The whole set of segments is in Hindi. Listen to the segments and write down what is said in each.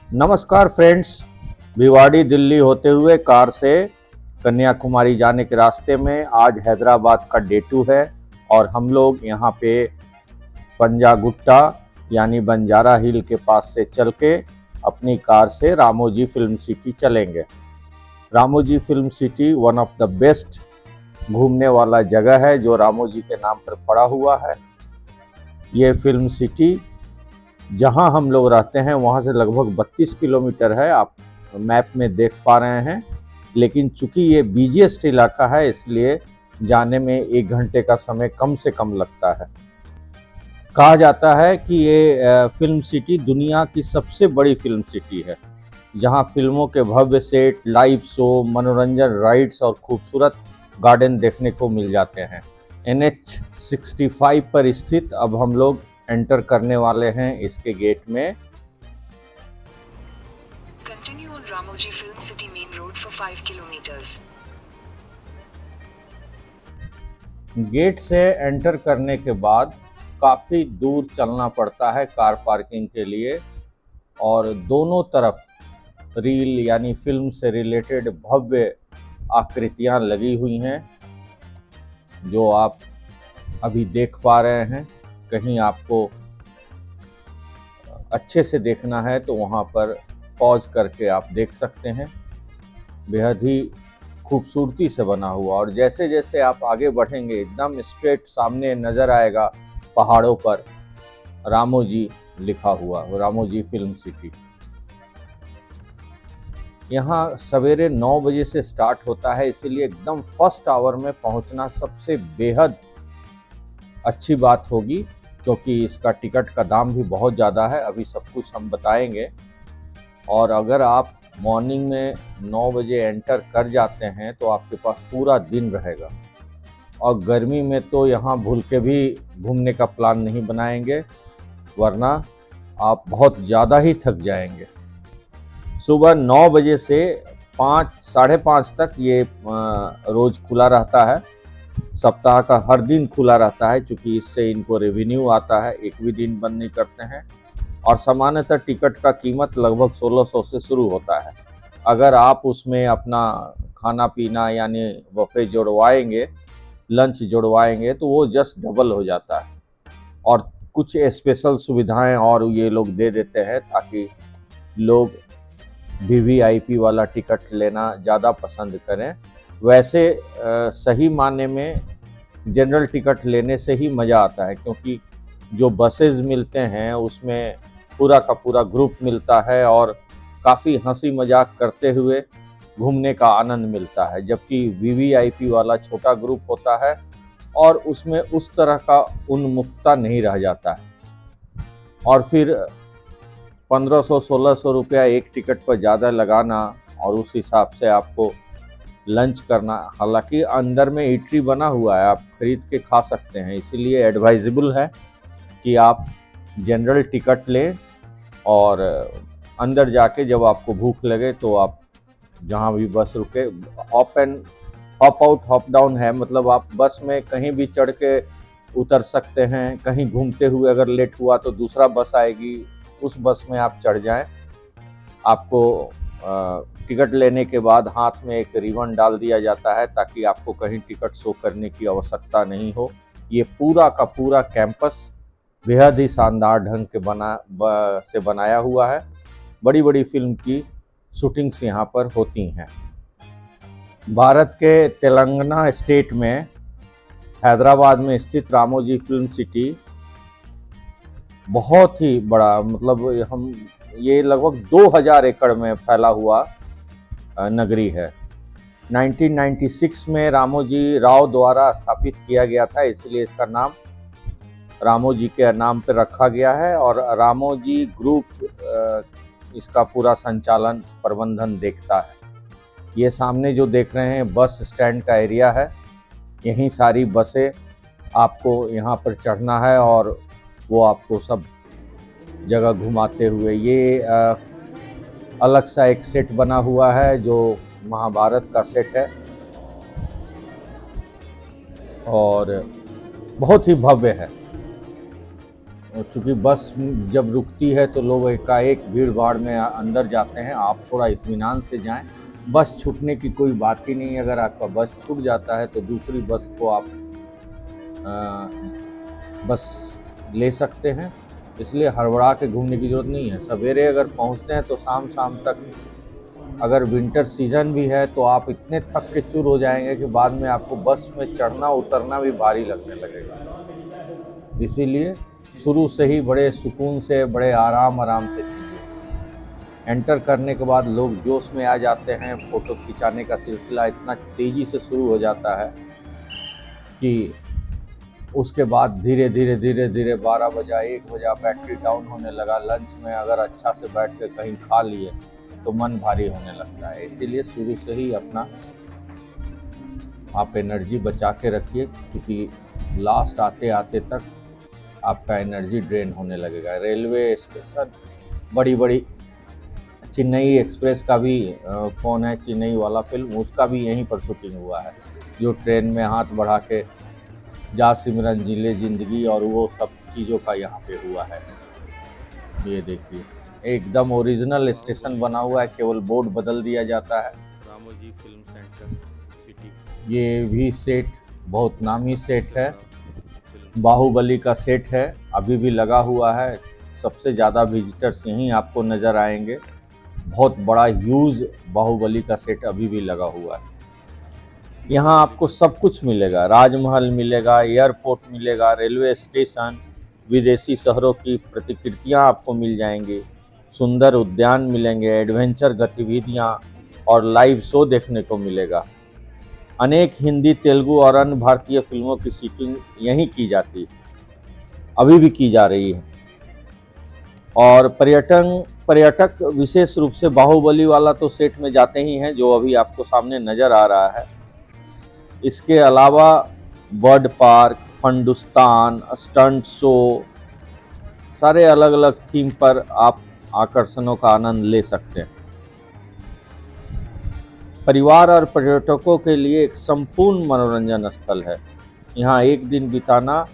नमस्कार फ्रेंड्स। भिवाड़ी दिल्ली होते हुए कार से कन्याकुमारी जाने के रास्ते में आज हैदराबाद का डे 2 है और हम लोग यहाँ पे पंजागुट्टा यानी बंजारा हिल के पास से चल के अपनी कार से रामोजी फिल्म सिटी चलेंगे। Ramoji film city one of the best घूमने वाला जगह है जो रामोजी के नाम पर पड़ा हुआ है। ये फिल्म सिटी जहां हम लोग रहते हैं वहां से लगभग 32 किलोमीटर है, आप मैप में देख पा रहे हैं। लेकिन चूंकि ये बिजीएस्ट इलाका है इसलिए जाने में 1 घंटे का समय कम से कम लगता है। कहा जाता है कि ये फिल्म सिटी दुनिया की सबसे बड़ी फिल्म सिटी है, जहां फिल्मों के भव्य सेट, लाइव शो, मनोरंजन राइड्स और खूबसूरत गार्डन देखने को मिल जाते हैं। NH 65 पर स्थित अब हम लोग एंटर करने वाले हैं इसके गेट में। Continue on Ramoji Film City main road for 5 kilometers. Gate से एंटर करने के बाद काफ़ी दूर चलना पड़ता है कार पार्किंग के लिए, और दोनों तरफ रील यानी फिल्म से रिलेटेड भव्य आकृतियां लगी हुई हैं जो आप अभी देख पा रहे हैं। कहीं आपको अच्छे से देखना है तो वहाँ पर पॉज करके आप देख सकते हैं। बेहद ही खूबसूरती से बना हुआ, और जैसे जैसे आप आगे बढ़ेंगे एकदम स्ट्रेट सामने नज़र आएगा पहाड़ों पर रामोजी लिखा हुआ, रामोजी फिल्म सिटी। यहाँ सवेरे 9 बजे से स्टार्ट होता है, इसीलिए एकदम फर्स्ट आवर में पहुँचना सबसे बेहद अच्छी बात होगी, क्योंकि इसका टिकट का दाम भी बहुत ज़्यादा है। अभी सब कुछ हम बताएंगे। और अगर आप मॉर्निंग में 9 बजे एंटर कर जाते हैं तो आपके पास पूरा दिन रहेगा, और गर्मी में तो यहाँ भूल के भी घूमने का प्लान नहीं बनाएंगे, वरना आप बहुत ज़्यादा ही थक जाएंगे। सुबह 9 बजे से 5 साढ़े 5 तक ये रोज़ खुला रहता है। सप्ताह का हर दिन खुला रहता है, क्योंकि इससे इनको रेवेन्यू आता है, एक भी दिन बंद नहीं करते हैं। और सामान्यतः टिकट का कीमत लगभग 1600 से शुरू होता है। अगर आप उसमें अपना खाना पीना यानी बफे जोड़वाएंगे, लंच जोड़वाएंगे, तो वो जस्ट डबल हो जाता है। और कुछ स्पेशल सुविधाएं और ये लोग दे देते हैं ताकि लोग VVIP वाला टिकट लेना ज़्यादा पसंद करें। वैसे सही मायने में जनरल टिकट लेने से ही मज़ा आता है, क्योंकि जो बसेस मिलते हैं उसमें पूरा का पूरा ग्रुप मिलता है और काफ़ी हंसी मजाक करते हुए घूमने का आनंद मिलता है। जबकि VVIP वाला छोटा ग्रुप होता है और उसमें उस तरह का उन्मुखता नहीं रह जाता है। और फिर 1500-1600 रुपया एक टिकट पर ज़्यादा लगाना और उस हिसाब से आपको लंच करना, हालांकि अंदर में ईटरी बना हुआ है, आप खरीद के खा सकते हैं, इसीलिए एडवाइजेबल है कि आप जनरल टिकट लें और अंदर जाके जब आपको भूख लगे तो आप जहां भी बस रुके, हॉप आउट हॉप डाउन है, मतलब आप बस में कहीं भी चढ़ के उतर सकते हैं। कहीं घूमते हुए अगर लेट हुआ तो दूसरा बस आएगी, उस बस में आप चढ़ जाएं। आपको टिकट लेने के बाद हाथ में एक रिबन डाल दिया जाता है ताकि आपको कहीं टिकट शो करने की आवश्यकता नहीं हो। ये पूरा का पूरा कैंपस बेहद ही शानदार ढंग के बनाया हुआ है। बड़ी बड़ी फिल्म की शूटिंग्स यहाँ पर होती हैं। भारत के तेलंगाना स्टेट में हैदराबाद में स्थित रामोजी फिल्म सिटी बहुत ही बड़ा, मतलब ये लगभग 2000 एकड़ में फैला हुआ नगरी है। 1996 में रामोजी राव द्वारा स्थापित किया गया था, इसलिए इसका नाम रामोजी के नाम पर रखा गया है। और रामोजी ग्रुप इसका पूरा संचालन प्रबंधन देखता है। ये सामने जो देख रहे हैं बस स्टैंड का एरिया है, यहीं सारी बसें आपको यहाँ पर चढ़ना है और वो आपको सब जगह घुमाते हुए, ये अलग सा एक सेट बना हुआ है जो महाभारत का सेट है और बहुत ही भव्य है। और चूँकि बस जब रुकती है तो लोग एकाएक भीड़ भाड़ में अंदर जाते हैं। आप थोड़ा इत्मीनान से जाएं। बस छूटने की कोई बात ही नहीं है। अगर आपका बस छूट जाता है तो दूसरी बस को आप बस ले सकते हैं। इसलिए हड़बड़ा के घूमने की ज़रूरत नहीं है। सवेरे अगर पहुंचते हैं तो शाम शाम तक, अगर विंटर सीज़न भी है तो आप इतने थक के चूर हो जाएंगे कि बाद में आपको बस में चढ़ना उतरना भी भारी लगने लगेगा। इसीलिए शुरू से ही बड़े सुकून से, बड़े आराम से कीजिए। एंटर करने के बाद लोग जोश में आ जाते हैं। फ़ोटो खिंचाने का सिलसिला इतना तेज़ी से शुरू हो जाता है कि उसके बाद धीरे धीरे 12 बजा 1 बजा बैटरी डाउन होने लगा। लंच में अगर अच्छा से बैठ के कहीं खा लिए तो मन भारी होने लगता है। इसीलिए शुरू से ही अपना आप एनर्जी बचा के रखिए, क्योंकि लास्ट आते आते तक आपका एनर्जी ड्रेन होने लगेगा। रेलवे स्टेशन बड़ी चेन्नई एक्सप्रेस का भी फ़ोन है, चेन्नई वाला फिल्म, उसका भी यहीं पर शूटिंग हुआ है। जो ट्रेन में हाथ बढ़ा के जा सिमरन जिले ज़िंदगी और वो सब चीज़ों का यहाँ पे हुआ है। ये देखिए, एकदम ओरिजिनल स्टेशन बना हुआ है, केवल बोर्ड बदल दिया जाता है। Ramoji film centre city. ये भी सेट बहुत नामी सेट है, बाहुबली का सेट है, अभी भी लगा हुआ है। सबसे ज़्यादा विजिटर्स यहीं आपको नज़र आएंगे। बहुत बड़ा ह्यूज बाहुबली का सेट अभी भी लगा हुआ है। यहाँ आपको सब कुछ मिलेगा। राजमहल मिलेगा, एयरपोर्ट मिलेगा, रेलवे स्टेशन, विदेशी शहरों की प्रतिकृतियाँ आपको मिल जाएंगी, सुंदर उद्यान मिलेंगे, एडवेंचर गतिविधियाँ और लाइव शो देखने को मिलेगा। अनेक हिंदी, तेलुगु और अन्य भारतीय फिल्मों की शूटिंग यहीं की जाती है, अभी भी की जा रही है। और पर्यटक विशेष रूप से बाहुबली वाला तो सेट में जाते ही हैं, जो अभी आपको सामने नज़र आ रहा है। इसके अलावा बर्ड पार्क, फंडुस्तान, स्टंट शो, सारे अलग अलग थीम पर आप आकर्षणों का आनंद ले सकते हैं। परिवार और पर्यटकों के लिए एक संपूर्ण मनोरंजन स्थल है। यहाँ एक दिन बिताना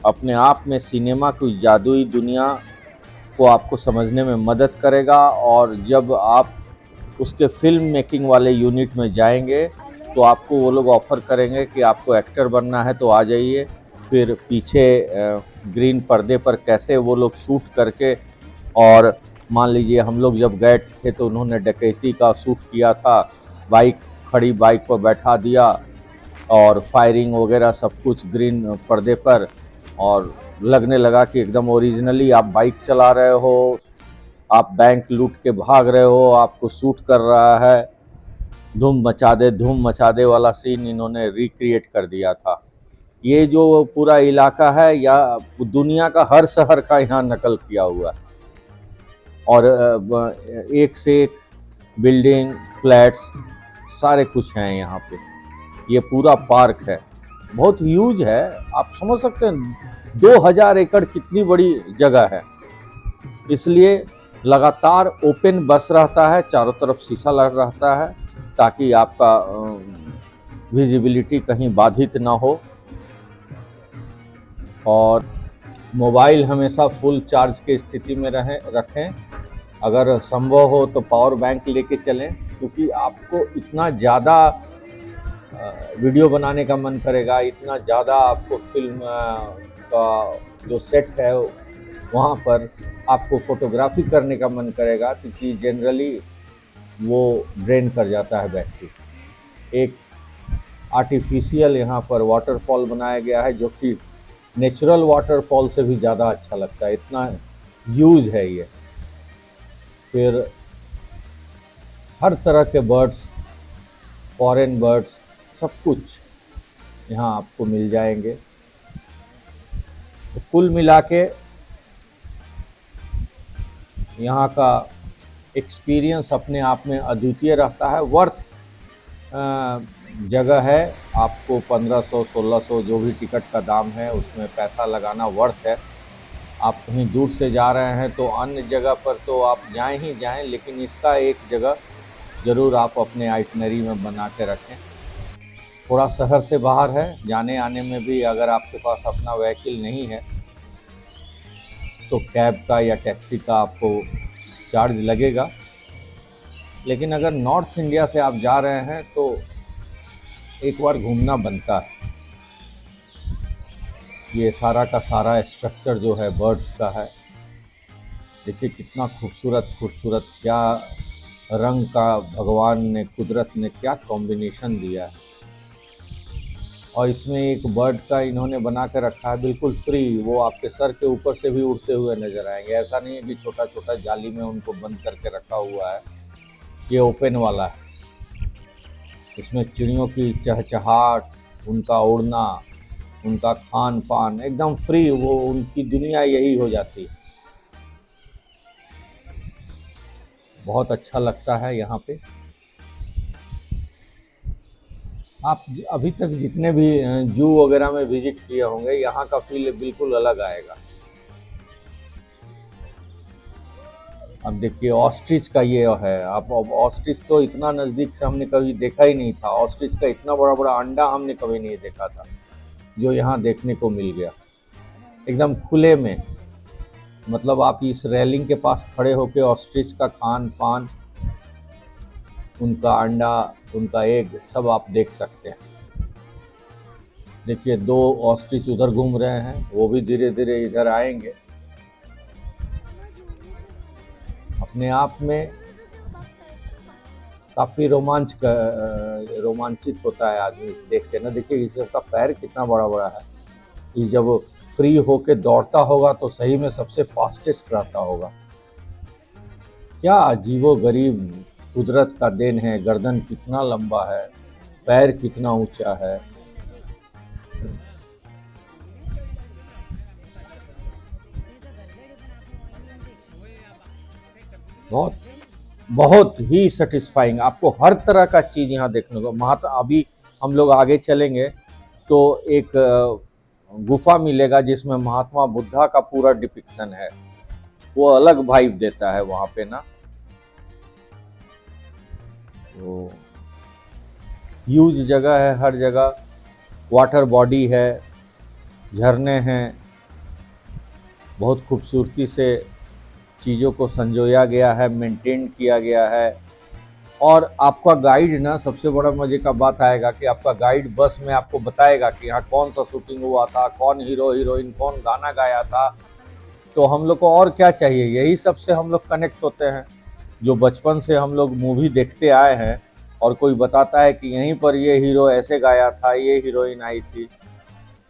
अपने आप में सिनेमा की जादुई दुनिया को आपको समझने में मदद करेगा। और जब आप उसके फिल्म मेकिंग वाले यूनिट में जाएंगे तो आपको वो लोग ऑफ़र करेंगे कि आपको एक्टर बनना है तो आ जाइए। फिर पीछे ग्रीन पर्दे पर कैसे वो लोग शूट करके, और मान लीजिए हम लोग जब गए थे तो उन्होंने डकैती का शूट किया था। खड़ी बाइक पर बैठा दिया और फायरिंग वगैरह सब कुछ ग्रीन पर्दे पर, और लगने लगा कि एकदम ओरिजिनली आप बाइक चला रहे हो, आप बैंक लूट के भाग रहे हो, आपको शूट कर रहा है। धूम मचा दे वाला सीन इन्होंने रिक्रिएट कर दिया था। ये जो पूरा इलाका है या दुनिया का हर शहर का यहाँ नकल किया हुआ है। और एक से एक बिल्डिंग, फ्लैट्स, सारे कुछ हैं यहाँ पे। ये पूरा पार्क है, बहुत ह्यूज है। आप समझ सकते हैं 2000 एकड़ कितनी बड़ी जगह है। इसलिए लगातार ओपन बस रहता है, चारों तरफ शीशा लग रहता है ताकि आपका विजिबिलिटी कहीं बाधित ना हो। और मोबाइल हमेशा फुल चार्ज की स्थिति में रखें। अगर संभव हो तो पावर बैंक लेके चलें, क्योंकि आपको इतना ज़्यादा वीडियो बनाने का मन करेगा, इतना ज़्यादा आपको फिल्म का जो सेट है वहाँ पर आपको फ़ोटोग्राफी करने का मन करेगा, क्योंकि जनरली वो ड्रेन कर जाता है बैटरी। एक आर्टिफिशियल यहाँ पर वाटरफॉल बनाया गया है, जो कि नेचुरल वाटरफॉल से भी ज़्यादा अच्छा लगता है, इतना ह्यूज है ये। फिर हर तरह के बर्ड्स, फॉरेन बर्ड्स, सब कुछ यहाँ आपको मिल जाएंगे। तो कुल मिला के यहाँ का एक्सपीरियंस अपने आप में अद्वितीय रहता है। वर्थ जगह है। आपको 1500-1600 जो भी टिकट का दाम है उसमें पैसा लगाना वर्थ है। आप कहीं दूर से जा रहे हैं तो अन्य जगह पर तो आप जाएं ही जाएं, लेकिन इसका एक जगह ज़रूर आप अपने आइटनरी में बना के रखें। थोड़ा शहर से बाहर है, जाने आने में भी अगर आपके पास अपना व्हीकल नहीं है तो कैब का या टैक्सी का आपको चार्ज लगेगा। लेकिन अगर नॉर्थ इंडिया से आप जा रहे हैं तो एक बार घूमना बनता है। ये सारा का सारा स्ट्रक्चर जो है बर्ड्स का है। देखिए कितना खूबसूरत खूबसूरत, क्या रंग का भगवान ने, कुदरत ने क्या कॉम्बिनेशन दिया है। और इसमें एक बर्ड का इन्होंने बना कर रखा है बिल्कुल फ्री, वो आपके सर के ऊपर से भी उड़ते हुए नजर आएंगे। ऐसा नहीं है कि छोटा छोटा जाली में उनको बंद करके रखा हुआ है, ये ओपन वाला है। इसमें चिड़ियों की चहचहाट, उनका उड़ना, उनका खान पान एकदम फ्री, वो उनकी दुनिया यही हो जाती है। बहुत अच्छा लगता है यहाँ पे। आप अभी तक जितने भी जू वगैरह में विजिट किए होंगे, यहाँ का फील बिल्कुल अलग आएगा। अब देखिए ऑस्ट्रिच का ये है, आप ऑस्ट्रिच तो इतना नज़दीक से हमने कभी देखा ही नहीं था। ऑस्ट्रिच का इतना बड़ा बड़ा अंडा हमने कभी नहीं देखा था, जो यहाँ देखने को मिल गया एकदम खुले में। मतलब आप इस रेलिंग के पास खड़े होकर ऑस्ट्रिच का खान पान, उनका अंडा, उनका एग सब आप देख सकते हैं। देखिए 2 ऑस्ट्रिच उधर घूम रहे हैं, वो भी धीरे धीरे इधर आएंगे। अपने आप में काफ़ी रोमांचित होता है आदमी देख के ना। देखिए इसका पैर कितना बड़ा बड़ा है। ये जब फ्री होके दौड़ता होगा तो सही में सबसे फास्टेस्ट रहता होगा। क्या अजीबो गरीब कुदरत का देन है। गर्दन कितना लंबा है, पैर कितना ऊंचा है। बहुत बहुत ही सेटिस्फाइंग, आपको हर तरह का चीज़ यहाँ देखने को। अभी हम लोग आगे चलेंगे तो एक गुफा मिलेगा जिसमें महात्मा बुद्धा का पूरा डिपिक्शन है। वो अलग वाइब देता है वहाँ पे ना। तो ह्यूज जगह है, हर जगह वाटर बॉडी है, झरने हैं, बहुत खूबसूरती से चीज़ों को संजोया गया है, मेंटेन किया गया है। और आपका गाइड ना, सबसे बड़ा मजे का बात आएगा कि आपका गाइड बस में आपको बताएगा कि यहाँ कौन सा शूटिंग हुआ था, कौन हीरो हीरोइन, कौन गाना गाया था। तो हम लोग को और क्या चाहिए, यही सब से हम लोग कनेक्ट होते हैं। जो बचपन से हम लोग मूवी देखते आए हैं और कोई बताता है कि यहीं पर ये हीरो ऐसे गाया था, ये हीरोइन आई थी।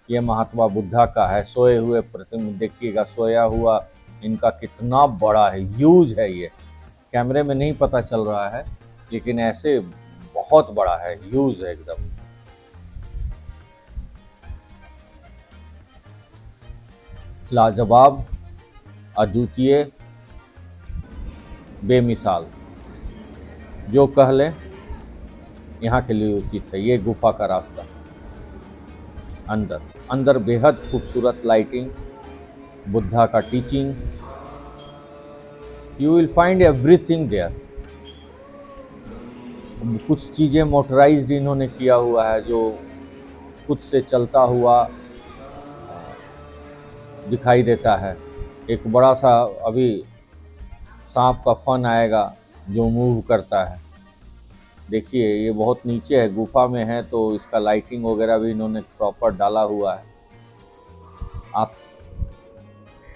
ये महात्मा बुद्धा का है, सोए हुए प्रतिमा देखिएगा, सोया हुआ इनका कितना बड़ा है, ह्यूज है। ये कैमरे में नहीं पता चल रहा है लेकिन ऐसे बहुत बड़ा है, ह्यूज है एकदम। लाजवाब, अद्वितीय, बेमिसाल, जो कह लें यहाँ के लिए उचित है। ये गुफा का रास्ता अंदर बेहद खूबसूरत लाइटिंग, बुद्धा का teaching, you will find everything there. कुछ चीज़ें मोटराइज्ड इन्होंने किया हुआ है जो खुद से चलता हुआ दिखाई देता है। एक बड़ा सा अभी सांप का फन आएगा जो मूव करता है। देखिए ये बहुत नीचे है, गुफा में है, तो इसका लाइटिंग वगैरह भी इन्होंने प्रॉपर डाला हुआ है। आप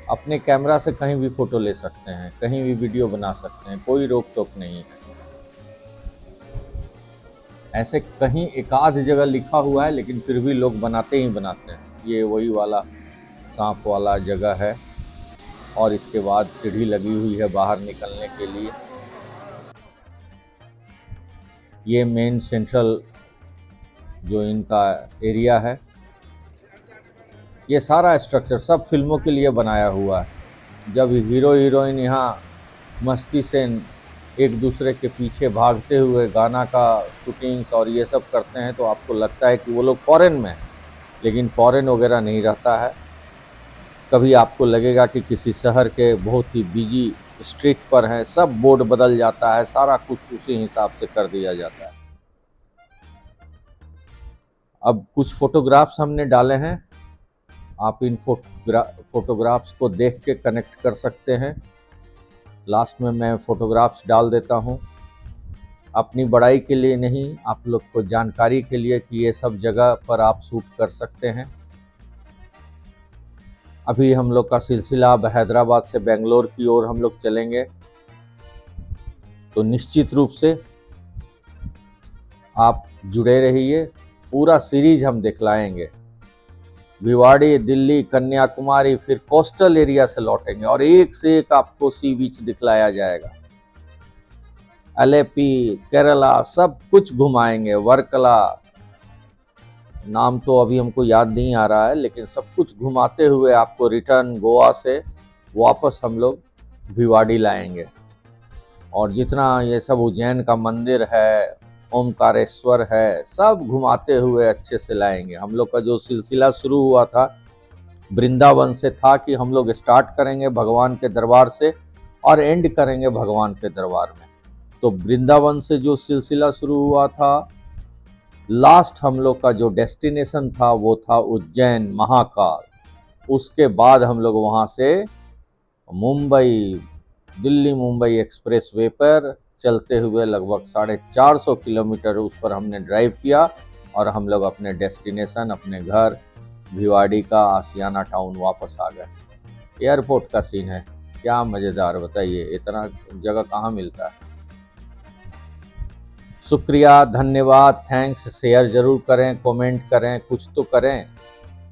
अपने कैमरा से कहीं भी फ़ोटो ले सकते हैं, कहीं भी वीडियो बना सकते हैं, कोई रोक टोक नहीं है। ऐसे कहीं एक आध जगह लिखा हुआ है लेकिन फिर भी लोग बनाते ही बनाते हैं। ये वही वाला सांप वाला जगह है और इसके बाद सीढ़ी लगी हुई है बाहर निकलने के लिए। ये मेन सेंट्रल जो इनका एरिया है, ये सारा स्ट्रक्चर सब फिल्मों के लिए बनाया हुआ है। जब हीरो हीरोइन यहाँ मस्ती से एक दूसरे के पीछे भागते हुए गाना का शूटिंग्स और ये सब करते हैं तो आपको लगता है कि वो लोग फॉरेन में हैं, लेकिन फॉरेन वगैरह नहीं रहता है। कभी आपको लगेगा कि किसी शहर के बहुत ही बिजी स्ट्रीट पर हैं, सब बोर्ड बदल जाता है, सारा कुछ उसी हिसाब से कर दिया जाता है। अब कुछ फोटोग्राफ्स हमने डाले हैं, आप इन फोटोग्राफ्स को देख के कनेक्ट कर सकते हैं। लास्ट में मैं फोटोग्राफ्स डाल देता हूं, अपनी बड़ाई के लिए नहीं, आप लोग को जानकारी के लिए कि ये सब जगह पर आप शूट कर सकते हैं। अभी हम लोग का सिलसिला अब हैदराबाद से बेंगलोर की ओर हम लोग चलेंगे, तो निश्चित रूप से आप जुड़े रहिए। पूरा सीरीज हम दिखलाएंगे, भिवाड़ी, दिल्ली, कन्याकुमारी, फिर कोस्टल एरिया से लौटेंगे और एक से एक आपको सी बीच दिखलाया जाएगा। अलेपी, केरला, सब कुछ घुमाएंगे। वर्कला, नाम तो अभी हमको याद नहीं आ रहा है, लेकिन सब कुछ घुमाते हुए आपको रिटर्न गोवा से वापस हम लोग भिवाड़ी लाएंगे। और जितना ये सब उज्जैन का मंदिर है, ओमकारेश्वर है, सब घुमाते हुए अच्छे से लाएंगे। हम लोग का जो सिलसिला शुरू हुआ था वृंदावन से था कि हम लोग स्टार्ट करेंगे भगवान के दरबार से और एंड करेंगे भगवान के दरबार में। तो वृंदावन से जो सिलसिला शुरू हुआ था, लास्ट हम लोग का जो डेस्टिनेशन था वो था उज्जैन महाकाल। उसके बाद हम लोग वहाँ से मुंबई, दिल्ली मुंबई एक्सप्रेस वे पर चलते हुए लगभग 450 किलोमीटर उस पर हमने ड्राइव किया और हम लोग अपने डेस्टिनेशन, अपने घर भिवाड़ी का आसियाना टाउन वापस आ गए। एयरपोर्ट का सीन है, क्या मज़ेदार, बताइए, इतना जगह कहाँ मिलता है। शुक्रिया, धन्यवाद, थैंक्स। शेयर ज़रूर करें, कमेंट करें, कुछ तो करें।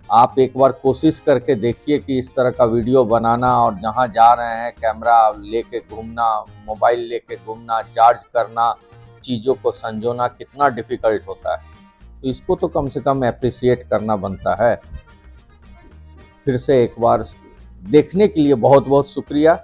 आप एक बार कोशिश करके देखिए कि इस तरह का वीडियो बनाना और जहाँ जा रहे हैं कैमरा लेके घूमना, मोबाइल लेके घूमना, चार्ज करना, चीज़ों को संजोना कितना डिफ़िकल्ट होता है। तो इसको तो कम से कम एप्रिसिएट करना बनता है। फिर से एक बार देखने के लिए बहुत बहुत शुक्रिया।